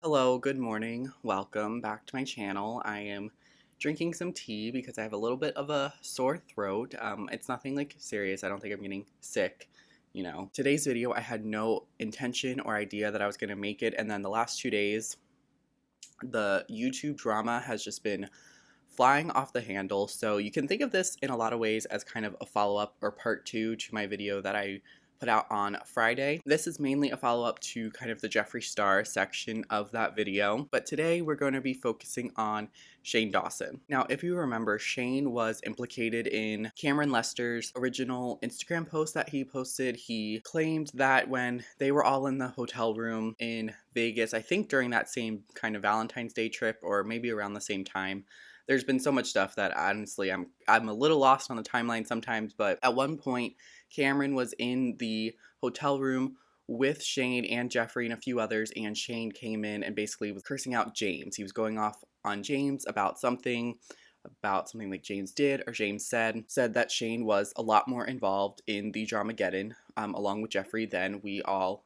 Hello, good morning. Welcome back to my channel. I am drinking some tea because I have a little bit of a sore throat. It's nothing like serious. I don't think I'm getting sick. Today's video, I had no intention or idea that I was going to make it, and then the last 2 days, the YouTube drama has just been flying off the handle. So you can think of this in a lot of ways as kind of a follow-up or part two to my video that I put out on Friday. This is mainly a follow-up to kind of the Jeffree Star section of that video, but today we're going to be focusing on Shane Dawson. Now, if you remember, Shane was implicated in Cameron Lester's original Instagram post that he posted. He claimed that when they were all in the hotel room in Vegas, I think during that same kind of Valentine's Day trip or maybe around the same time, there's been so much stuff that honestly I'm a little lost on the timeline sometimes, but at one point Cameron was in the hotel room with Shane and Jeffree and a few others, and Shane came in and basically was cursing out James. He was going off on James about something like James did or James said that Shane was a lot more involved in the Dramageddon along with Jeffree than we all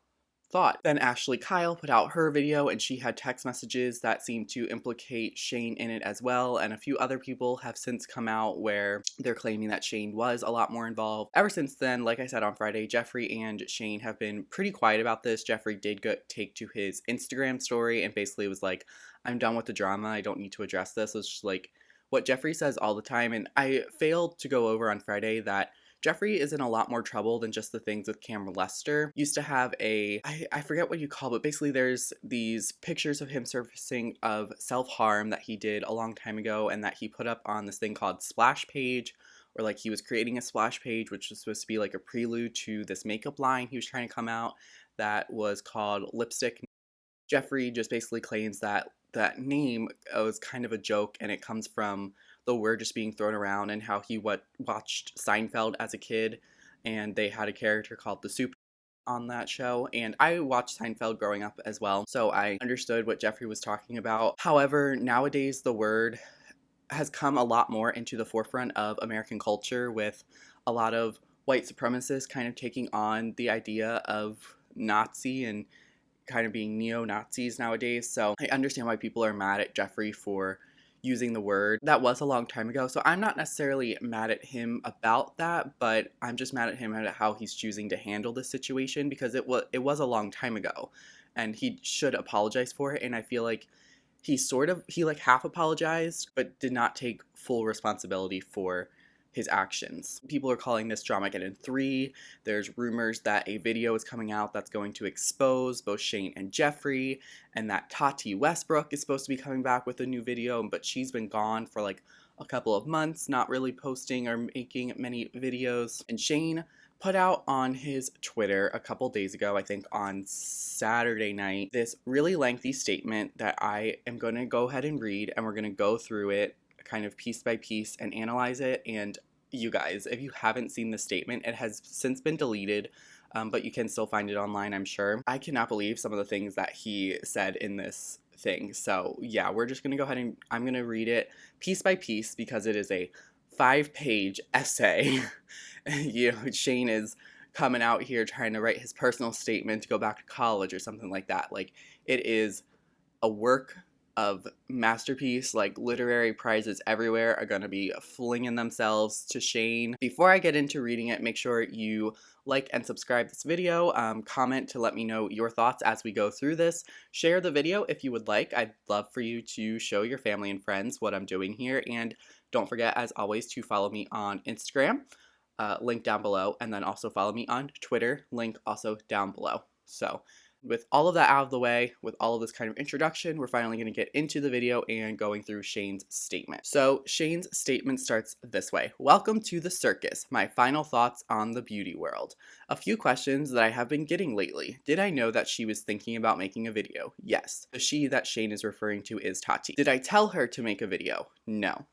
thought. Then Ashley Kyle put out her video and she had text messages that seemed to implicate Shane in it as well, and a few other people have since come out where they're claiming that Shane was a lot more involved. Ever since then, like I said on Friday, Jeffree and Shane have been pretty quiet about this. Jeffree did take to his Instagram story and basically was like, I'm done with the drama, I don't need to address this. It's just like what Jeffree says all the time, and I failed to go over on Friday that Jeffree is in a lot more trouble than just the things with Cameron Lester. Used to have I forget what you call it, but basically there's these pictures of him surfacing of self-harm that he did a long time ago and that he put up on this thing called Splash Page, or like he was creating a splash page which was supposed to be like a prelude to this makeup line he was trying to come out that was called Lipstick. Jeffree just basically claims that that name was kind of a joke and it comes from the word just being thrown around, and how he watched Seinfeld as a kid and they had a character called the Soup on that show, and I watched Seinfeld growing up as well, so I understood what Jeffree was talking about. However, nowadays the word has come a lot more into the forefront of American culture, with a lot of white supremacists kind of taking on the idea of Nazi and kind of being neo-Nazis nowadays. So I understand why people are mad at Jeffree for using the word. That was a long time ago, so I'm not necessarily mad at him about that, but I'm just mad at him at how he's choosing to handle this situation, because it was a long time ago and he should apologize for it, and I feel like he like half apologized but did not take full responsibility for his actions. People are calling this Dramageddon 3. There's rumors that a video is coming out that's going to expose both Shane and Jeffree, and that Tati Westbrook is supposed to be coming back with a new video, but she's been gone for like a couple of months, not really posting or making many videos. And Shane put out on his Twitter a couple days ago, I think on Saturday night, this really lengthy statement that I am going to go ahead and read, and we're going to go through it kind of piece by piece and analyze it. And you guys, if you haven't seen the statement, it has since been deleted, but you can still find it online, I'm sure. I cannot believe some of the things that he said in this thing. So yeah, we're just gonna go ahead and I'm gonna read it piece by piece because it is a 5-page essay. Shane is coming out here trying to write his personal statement to go back to college or something like that. Like, it is a work of masterpiece. Like, literary prizes everywhere are going to be flinging themselves to Shane. Before I get into reading it, make sure you like and subscribe this video, comment to let me know your thoughts as we go through this, share the video if you would like. I'd love for you to show your family and friends what I'm doing here, and don't forget, as always, to follow me on Instagram, link down below, and then also follow me on Twitter, link also down below. So with all of that out of the way, with all of this kind of introduction, we're finally going to get into the video and going through Shane's statement. So Shane's statement starts this way. Welcome to the circus. My final thoughts on the beauty world. A few questions that I have been getting lately. Did I know that she was thinking about making a video? Yes. The she that Shane is referring to is Tati. Did I tell her to make a video? No.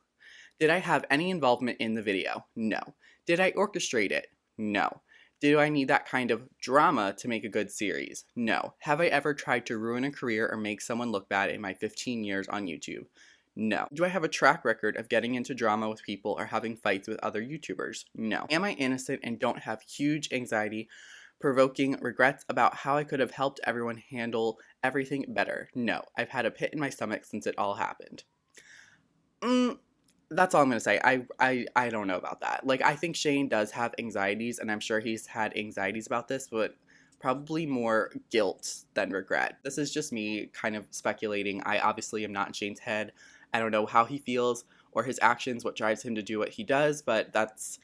Did I have any involvement in the video? No. Did I orchestrate it? No. Do I need that kind of drama to make a good series? No. Have I ever tried to ruin a career or make someone look bad in my 15 years on YouTube? No. Do I have a track record of getting into drama with people or having fights with other YouTubers? No. Am I innocent and don't have huge anxiety provoking regrets about how I could have helped everyone handle everything better. No, I've had a pit in my stomach since it all happened. That's all I'm gonna say. I don't know about that. Like, I think Shane does have anxieties, and I'm sure he's had anxieties about this, but probably more guilt than regret. This is just me kind of speculating. I obviously am not in Shane's head. I don't know how he feels or his actions, what drives him to do what he does, but that's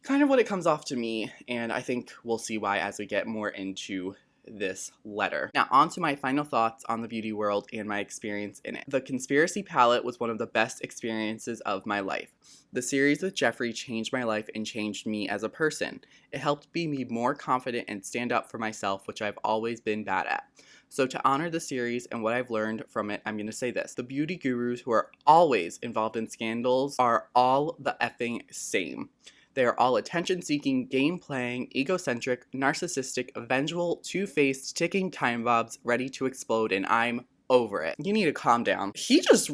kind of what it comes off to me, and I think we'll see why as we get more into this letter. Now, on to my final thoughts on the beauty world and my experience in it. The Conspiracy Palette was one of the best experiences of my life. The series with Jeffree changed my life and changed me as a person. It helped me be more confident and stand up for myself, which I've always been bad at. So to honor the series and what I've learned from it, I'm going to say this. The beauty gurus who are always involved in scandals are all the effing same. They are all attention-seeking, game-playing, egocentric, narcissistic, vengeful, two-faced, ticking time bombs ready to explode, and I'm over it. You need to calm down. He just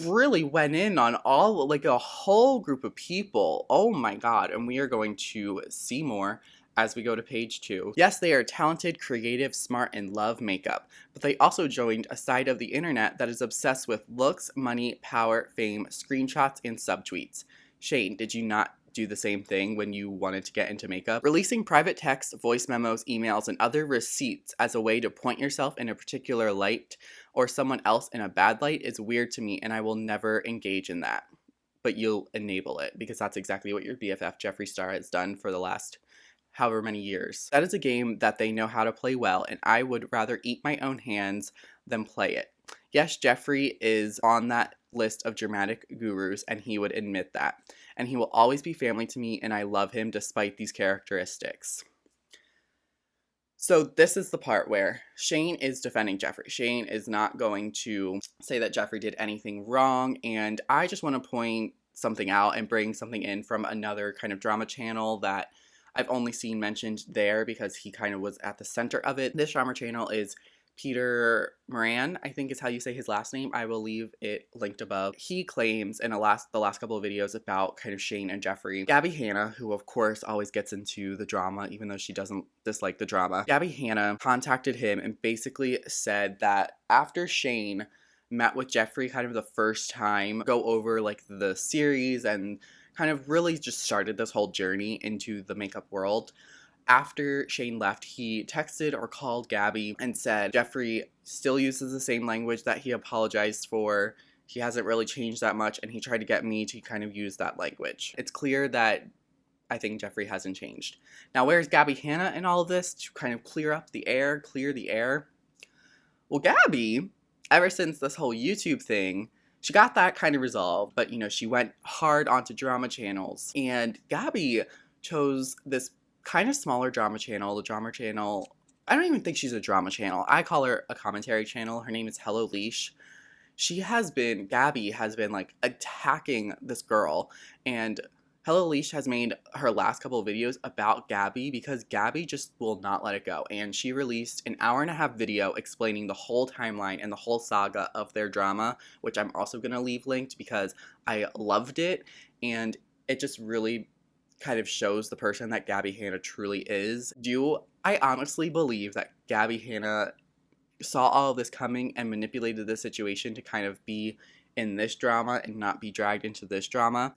really went in on all, like, a whole group of people. Oh my god, and we are going to see more as we go to page 2. Yes, they are talented, creative, smart, and love makeup, but they also joined a side of the internet that is obsessed with looks, money, power, fame, screenshots, and subtweets. Shane, did you not do the same thing when you wanted to get into makeup? Releasing private texts, voice memos, emails, and other receipts as a way to point yourself in a particular light or someone else in a bad light is weird to me, and I will never engage in that. But you'll enable it, because that's exactly what your BFF Jeffree Star has done for the last however many years. That is a game that they know how to play well, and I would rather eat my own hands than play it. Yes, Jeffree is on that list of dramatic gurus, and he would admit that. And he will always be family to me, and I love him despite these characteristics. So this is the part where Shane is defending Jeffree. Shane is not going to say that Jeffree did anything wrong, and I just want to point something out and bring something in from another kind of drama channel that I've only seen mentioned there because he kind of was at the center of it. This drama channel is Peter Moran, I think is how you say his last name. I will leave it linked above. He claims in the last couple of videos about kind of Shane and Jeffree. Gabby Hanna, who of course always gets into the drama even though she doesn't dislike the drama. Gabby Hanna contacted him and basically said that after Shane met with Jeffree kind of the first time, go over like the series and kind of really just started this whole journey into the makeup world. After Shane left, he texted or called Gabby and said Jeffree still uses the same language that he apologized for. He hasn't really changed that much, and he tried to get me to kind of use that language. It's clear that I think Jeffree hasn't changed. Now, where's Gabby Hanna in all of this to kind of clear the air? Well, Gabby, ever since this whole YouTube thing, she got that kind of resolved, but, you know, she went hard onto drama channels, and Gabby chose this kind of smaller drama channel. The drama channel, I don't even think she's a drama channel. I call her a commentary channel. Her name is Hello Leash. Gabby has been like attacking this girl, and Hello Leash has made her last couple of videos about Gabby because Gabby just will not let it go. And she released an 1.5-hour video explaining the whole timeline and the whole saga of their drama, which I'm also going to leave linked because I loved it, and it just really kind of shows the person that Gabby Hanna truly is. I honestly believe that Gabby Hanna saw all of this coming and manipulated the situation to kind of be in this drama and not be dragged into this drama?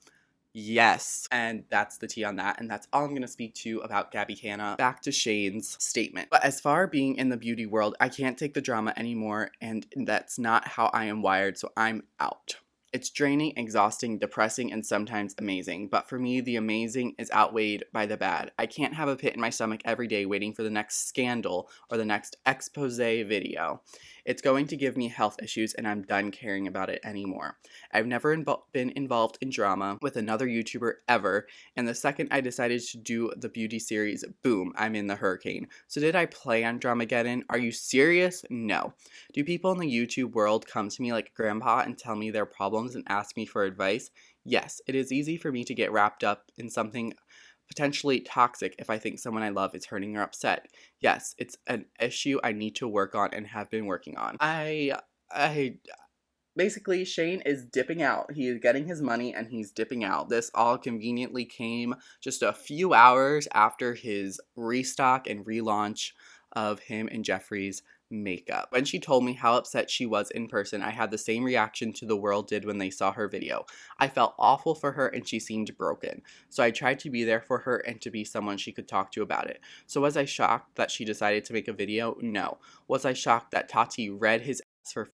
Yes, and that's the tea on that, and that's all I'm going to speak to about Gabby Hanna. Back to Shane's statement. But as far being in the beauty world, I can't take the drama anymore, and that's not how I am wired, so I'm out. It's draining, exhausting, depressing, and sometimes amazing. But for me, the amazing is outweighed by the bad. I can't have a pit in my stomach every day waiting for the next scandal or the next expose video. It's going to give me health issues, and I'm done caring about it anymore. I've never been involved in drama with another YouTuber ever, and the second I decided to do the beauty series, boom, I'm in the hurricane. So did I play on Dramageddon? Are you serious? No. Do people in the YouTube world come to me like grandpa and tell me their problems and ask me for advice? Yes, it is easy for me to get wrapped up in something potentially toxic if I think someone I love is hurting or upset. Yes, it's an issue I need to work on and have been working on. Basically, Shane is dipping out. He is getting his money and he's dipping out. This all conveniently came just a few hours after his restock and relaunch of him and Jeffrey's makeup. When she told me how upset she was in person, I had the same reaction to the world did when they saw her video. I felt awful for her and she seemed broken. So I tried to be there for her and to be someone she could talk to about it. So was I shocked that she decided to make a video? No. Was I shocked that Tati read his ass for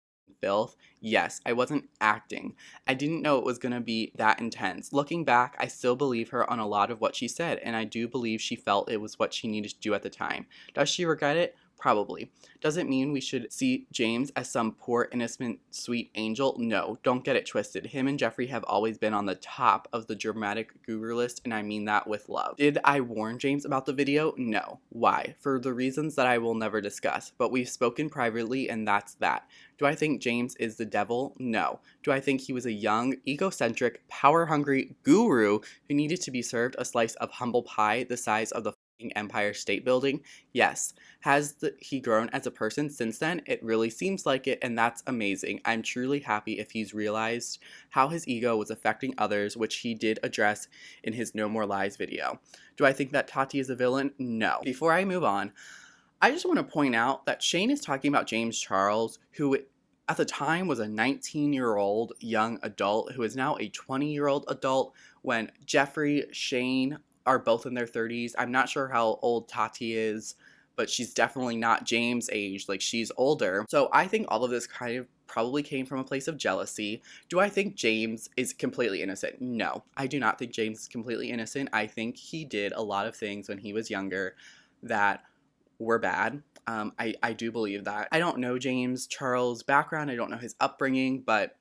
filth? Yes, I wasn't acting. I didn't know it was going to be that intense. Looking back, I still believe her on a lot of what she said, and I do believe she felt it was what she needed to do at the time. Does she regret it? Probably. Does it mean we should see James as some poor, innocent, sweet angel? No, don't get it twisted. Him and Jeffrey have always been on the top of the dramatic guru list, and I mean that with love. Did I warn James about the video? No. Why? For the reasons that I will never discuss, but we've spoken privately, and that's that. Do I think James is the devil? No. Do I think he was a young, egocentric, power-hungry guru who needed to be served a slice of humble pie the size of the Empire State Building? Yes. Has he grown as a person since then? It really seems like it, and that's amazing. I'm truly happy if he's realized how his ego was affecting others, which he did address in his No More Lies video. Do I think that Tati is a villain? No. Before I move on, I just want to point out that Shane is talking about James Charles, who at the time was a 19-year-old young adult who is now a 20-year-old adult, when Jeffrey, Shane are both in their 30s. I'm not sure how old Tati is, but she's definitely not James' age. Like, she's older. So I think all of this kind of probably came from a place of jealousy. Do I think James is completely innocent? No, I do not think James is completely innocent. I think he did a lot of things when he was younger that were bad. I do believe that. I don't know James Charles' background. I don't know his upbringing, but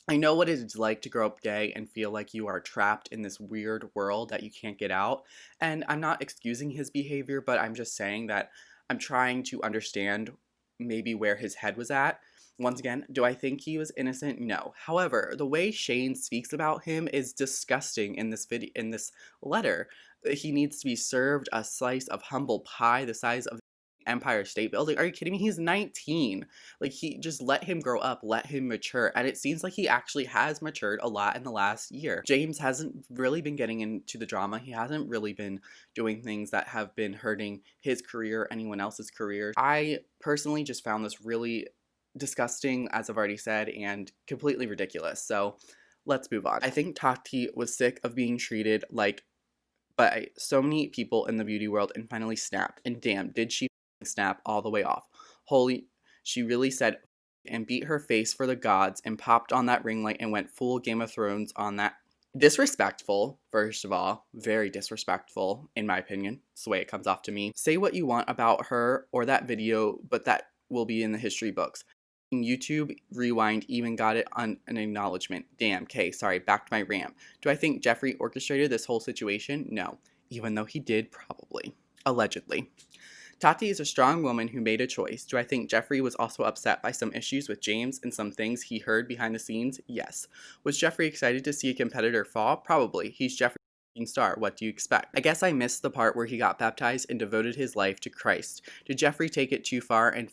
I know what it's like to grow up gay and feel like you are trapped in this weird world that you can't get out. And I'm not excusing his behavior, but I'm just saying that I'm trying to understand maybe where his head was at. Once again, do I think he was innocent? No. However, the way Shane speaks about him is disgusting in this video, in this letter. He needs to be served a slice of humble pie the size of Empire State Building. Are you kidding me? He's 19. Like, he just let him grow up, let him mature. And it seems like he actually has matured a lot in the last year. James hasn't really been getting into the drama. He hasn't really been doing things that have been hurting his career or anyone else's career. I personally just found this really disgusting, as I've already said, and completely ridiculous. So let's move on. I think Tati was sick of being treated like by so many people in the beauty world and finally snapped. And damn, did she snap all the way off. Holy, she really said and beat her face for the gods and popped on that ring light and went full Game of Thrones on that. Disrespectful, first of all. Very disrespectful, in my opinion. It's the way it comes off to me. Say what you want about her or that video, but that will be in the history books. YouTube Rewind even got it on an acknowledgement. Damn, okay, sorry, back to my rant. Do I think Jeffrey orchestrated this whole situation? No. Even though he did, probably. Allegedly. Tati is a strong woman who made a choice. Do I think Jeffrey was also upset by some issues with James and some things he heard behind the scenes? Yes. Was Jeffrey excited to see a competitor fall? Probably. He's Jeffrey's star. What do you expect? I guess I missed the part where he got baptized and devoted his life to Christ. Did Jeffrey take it too far and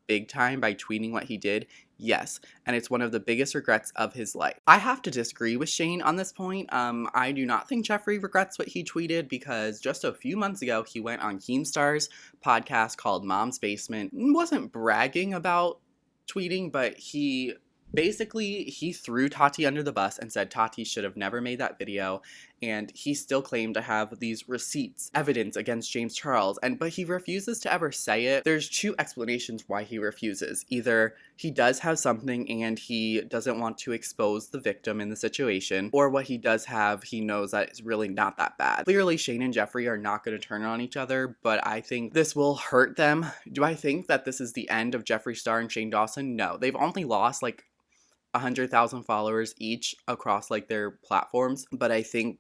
big time by tweeting what he did? Yes, and it's one of the biggest regrets of his life. I have to disagree with Shane on this point. I do not think Jeffrey regrets what he tweeted, because just a few months ago he went on Keemstar's podcast called Mom's Basement. Wasn't bragging about tweeting, but he threw Tati under the bus and said Tati should have never made that video, and he still claimed to have these receipts, evidence against James Charles, but he refuses to ever say it. There's two explanations why he refuses. Either he does have something and he doesn't want to expose the victim in the situation, or what he does have, he knows that it's really not that bad. Clearly, Shane and Jeffrey are not going to turn on each other, but I think this will hurt them. Do I think that this is the end of Jeffree Star and Shane Dawson? No. They've only lost like 100,000 followers each across like their platforms, but I think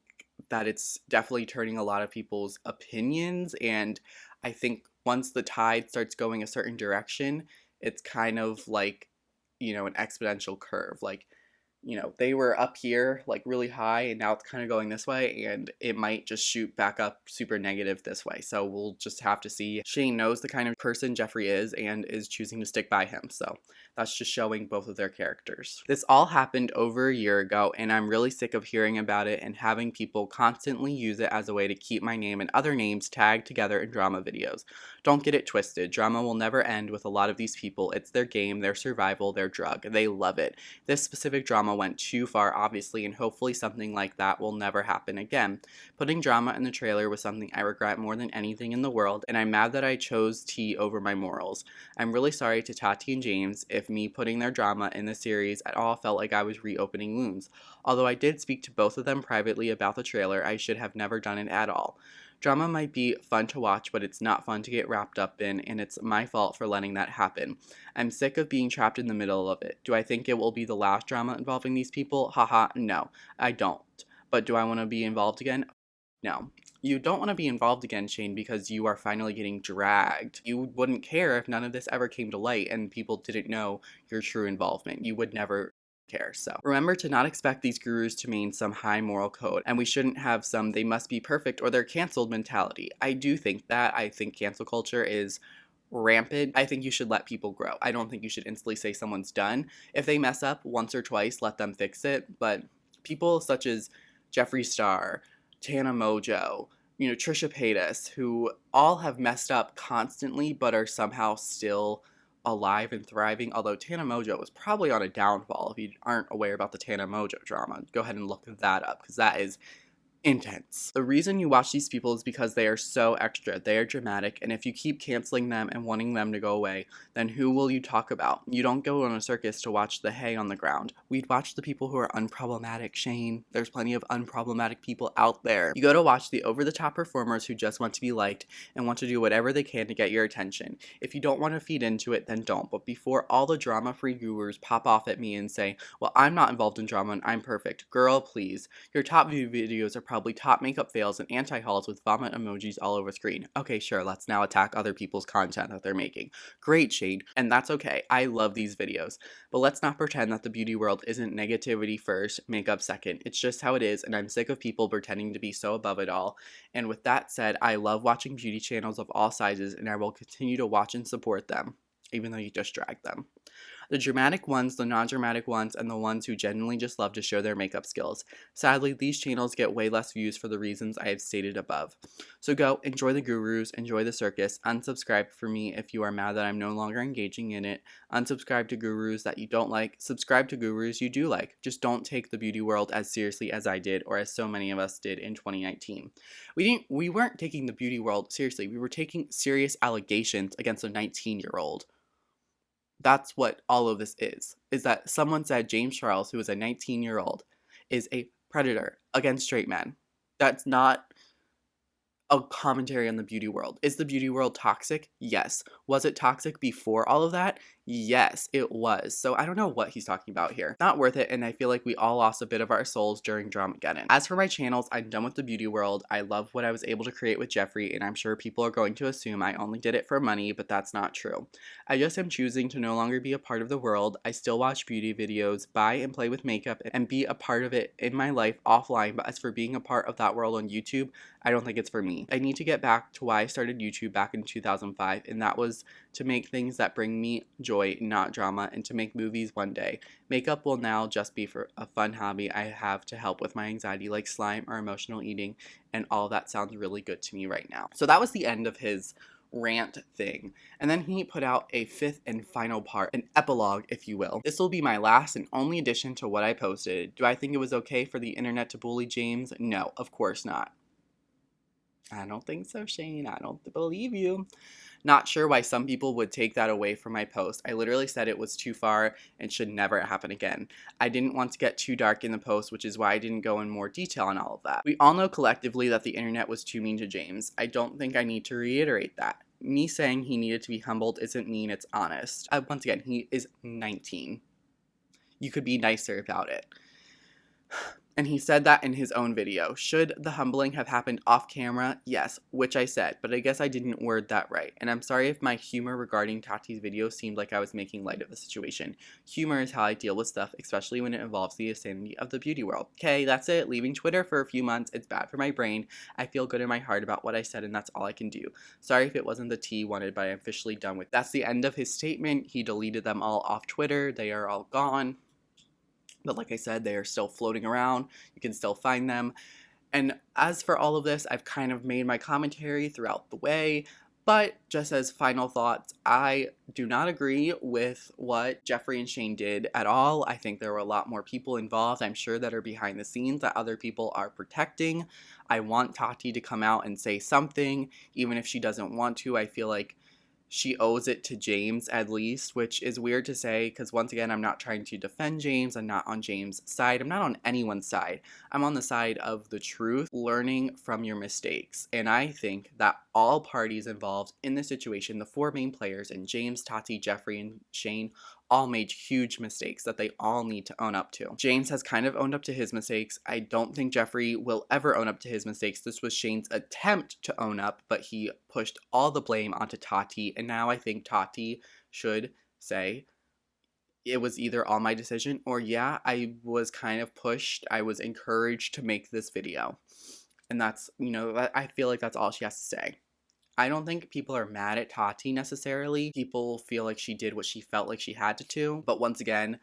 that it's definitely turning a lot of people's opinions, and I think once the tide starts going a certain direction, it's kind of like, you know, an exponential curve. Like, you know, they were up here like really high and now it's kind of going this way and it might just shoot back up super negative this way. So we'll just have to see. Shane knows the kind of person Jeffrey is and is choosing to stick by him. So that's just showing both of their characters. This all happened over a year ago and I'm really sick of hearing about it and having people constantly use it as a way to keep my name and other names tagged together in drama videos. Don't get it twisted. Drama will never end with a lot of these people. It's their game, their survival, their drug. They love it. This specific drama went too far, obviously, and hopefully something like that will never happen again. Putting drama in the trailer was something I regret more than anything in the world, and I'm mad that I chose T over my morals. I'm really sorry to Tati and James if me putting their drama in the series at all felt like I was reopening wounds. Although I did speak to both of them privately about the trailer, I should have never done it at all. Drama might be fun to watch, but it's not fun to get wrapped up in, and it's my fault for letting that happen. I'm sick of being trapped in the middle of it. Do I think it will be the last drama involving these people? Haha, no, I don't. But do I want to be involved again? No. You don't want to be involved again, Shane, because you are finally getting dragged. You wouldn't care if none of this ever came to light and people didn't know your true involvement. You would never care. So remember to not expect these gurus to mean some high moral code, and we shouldn't have some they must be perfect or they're canceled mentality. I do think that. I think cancel culture is rampant. I think you should let people grow. I don't think you should instantly say someone's done. If they mess up once or twice, let them fix it. But people such as Jeffree Star, Tana Mojo, you know, Trisha Paytas, who all have messed up constantly but are somehow still alive and thriving, although Tana Mojo was probably on a downfall. If you aren't aware about the Tana Mojo drama, go ahead and look that up because that is intense. The reason you watch these people is because they are so extra, they are dramatic, and if you keep canceling them and wanting them to go away, then who will you talk about? You don't go on a circus to watch the hay on the ground. We'd watch the people who are unproblematic, Shane. There's plenty of unproblematic people out there. You go to watch the over-the-top performers who just want to be liked and want to do whatever they can to get your attention. If you don't want to feed into it, then don't. But before all the drama-free gurus pop off at me and say, well, I'm not involved in drama and I'm perfect. Girl, please. Your top view videos are probably top makeup fails and anti-hauls with vomit emojis all over screen. Okay, sure, let's now attack other people's content that they're making. Great, Shade, and that's okay. I love these videos. But let's not pretend that the beauty world isn't negativity first, makeup second. It's just how it is, and I'm sick of people pretending to be so above it all. And with that said, I love watching beauty channels of all sizes, and I will continue to watch and support them, even though you just drag them. The dramatic ones, the non-dramatic ones, and the ones who genuinely just love to show their makeup skills. Sadly, these channels get way less views for the reasons I have stated above. So go, enjoy the gurus, enjoy the circus, unsubscribe for me if you are mad that I'm no longer engaging in it, unsubscribe to gurus that you don't like, subscribe to gurus you do like. Just don't take the beauty world as seriously as I did, or as so many of us did in 2019. We weren't taking the beauty world seriously, we were taking serious allegations against a 19-year-old. That's what all of this is that someone said James Charles, who is a 19-year-old, is a predator against straight men. That's not a commentary on the beauty world. Is the beauty world toxic? Yes. Was it toxic before all of that? Yes, it was. So I don't know what he's talking about here. Not worth it, and I feel like we all lost a bit of our souls during Dramageddon. As for my channels, I'm done with the beauty world. I love what I was able to create with Jeffrey, and I'm sure people are going to assume I only did it for money, but that's not true. I just am choosing to no longer be a part of the world. I still watch beauty videos, buy and play with makeup, and be a part of it in my life offline, but as for being a part of that world on YouTube, I don't think it's for me. I need to get back to why I started YouTube back in 2005, and that was to make things that bring me joy, not drama, and to make movies one day. Makeup will now just be for a fun hobby I have to help with my anxiety like slime or emotional eating, and all that sounds really good to me right now. So that was the end of his rant thing, and then he put out a fifth and final part, an epilogue if you will. This will be my last and only addition to what I posted. Do I think it was okay for the internet to bully James? No, of course not. I don't think so, Shane. I don't believe you. Not sure why some people would take that away from my post. I literally said it was too far and should never happen again. I didn't want to get too dark in the post, which is why I didn't go in more detail on all of that. We all know collectively that the internet was too mean to James. I don't think I need to reiterate that. Me saying he needed to be humbled isn't mean, it's honest. Once again, he is 19. You could be nicer about it. And he said that in his own video. Should the humbling have happened off camera? Yes, which I said, but I guess I didn't word that right. And I'm sorry if my humor regarding Tati's video seemed like I was making light of the situation. Humor is how I deal with stuff, especially when it involves the insanity of the beauty world. Okay, that's it. Leaving Twitter for a few months. It's bad for my brain. I feel good in my heart about what I said, and that's all I can do. Sorry if it wasn't the tea wanted, but I'm officially done with. That's the end of his statement. He deleted them all off Twitter. They are all gone. But like I said, they are still floating around. You can still find them. And as for all of this, I've kind of made my commentary throughout the way. But just as final thoughts, I do not agree with what Jeffree and Shane did at all. I think there were a lot more people involved, I'm sure, that are behind the scenes that other people are protecting. I want Tati to come out and say something, even if she doesn't want to. I feel like she owes it to James at least, which is weird to say because once again, I'm not trying to defend James. I'm not on James' side. I'm not on anyone's side. I'm on the side of the truth, learning from your mistakes. And I think that all parties involved in this situation, the four main players, and James, Tati, Jeffree, and Shane, all made huge mistakes that they all need to own up to. James has kind of owned up to his mistakes. I don't think Jeffree will ever own up to his mistakes. This was Shane's attempt to own up, but he pushed all the blame onto Tati, and now I think Tati should say, it was either all my decision or yeah, I was kind of pushed, I was encouraged to make this video. And that's, I feel like that's all she has to say. I don't think people are mad at Tati necessarily. People feel like she did what she felt like she had to do. But once again,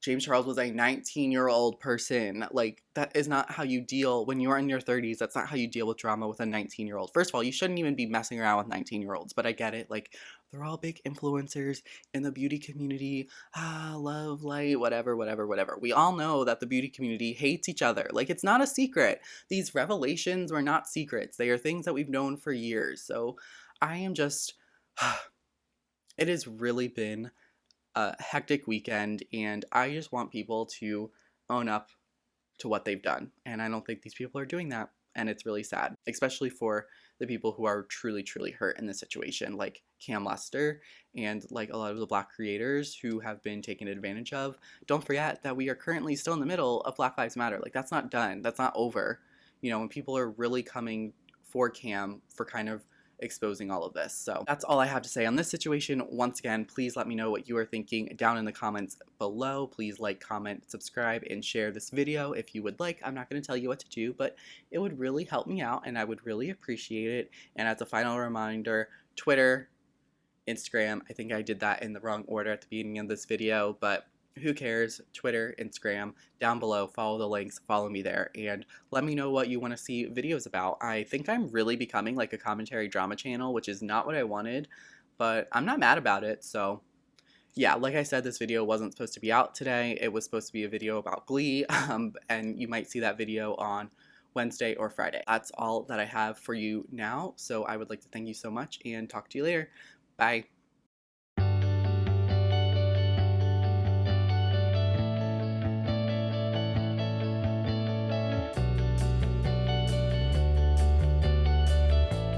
James Charles was a 19-year-old person. Like, that is not how you deal when you're in your 30s. That's not how you deal with drama with a 19-year-old. First of all, you shouldn't even be messing around with 19-year-olds, but I get it. Like, they're all big influencers in the beauty community. Love, light, whatever, whatever, whatever. We all know that the beauty community hates each other. Like, it's not a secret. These revelations were not secrets. They are things that we've known for years. So, I am just... it has really been a hectic weekend, and I just want people to own up to what they've done. And I don't think these people are doing that. And it's really sad, especially for the people who are truly, truly hurt in this situation, like Cam Lester and like a lot of the Black creators who have been taken advantage of. Don't forget that we are currently still in the middle of Black Lives Matter. Like, that's not done. That's not over. When people are really coming for Cam for kind of exposing all of this. So that's all I have to say on this situation. Once again, please let me know what you are thinking down in the comments below. Please like, comment, subscribe, and share this video if you would like. I'm not going to tell you what to do, but it would really help me out and I would really appreciate it. And as a final reminder, Twitter, Instagram, I think I did that in the wrong order at the beginning of this video, but who cares? Twitter, Instagram, down below, follow the links, follow me there, and let me know what you want to see videos about. I think I'm really becoming like a commentary drama channel, which is not what I wanted, but I'm not mad about it, so yeah, like I said, this video wasn't supposed to be out today. It was supposed to be a video about Glee, and you might see that video on Wednesday or Friday. That's all that I have for you now, so I would like to thank you so much and talk to you later. Bye.